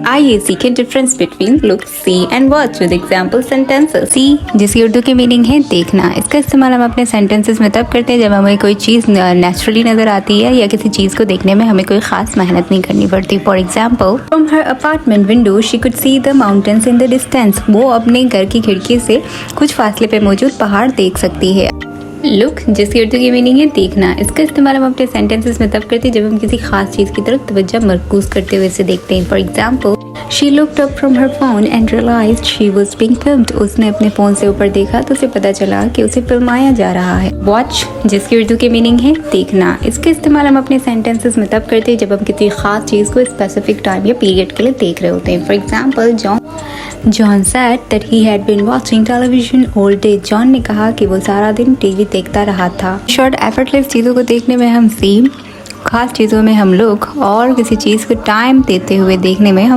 आइए सीखें difference between look, see and watch with example sentences. See जिसकी उर्दू की मीनिंग है देखना। इसका इस्तेमाल हम अपने सेंटेंसेस में तब करते हैं जब हमें कोई चीज़ नेचुरली नज़र आती है या किसी चीज़ को देखने में हमें कोई ख़ास मेहनत नहीं करनी पड़ती। For example, from her apartment window she could see the mountains in the distance. वो अपने घर की खिड़की से कुछ फासले पे मौजूद पहाड़ देख सकती है। लुक जिसकी उर्दू की मीनिंग है देखना। इसका इस्तेमाल हम अपने सेंटेंसेस में तब करते हैं जब हम किसी खास चीज़ की तरफ तवज्जो मरकूज करते हुए इसे देखते हैं। For example, she looked up from her phone and realized she was being filmed. उसने अपने फ़ोन से ऊपर देखा तो उसे पता चला कि उसे फिल्माया जा रहा है। वॉच जिसकी उर्दू की मीनिंग है देखना। इसका इस्तेमाल हम अपने सेंटेंसेस में तब करते हैं जब हम किसी खास चीज़ को स्पेसिफिक टाइम या पीरियड के लिए देख रहे होते हैं। For example, John said that he had been watching television all day. John ने कहा कि वो सारा दिन टीवी देखता रहा था। शॉर्ट एफर्टलेस चीज़ों को देखने में हम सी, खास चीज़ों में हम लुक और किसी चीज़ को टाइम देते हुए देखने में हम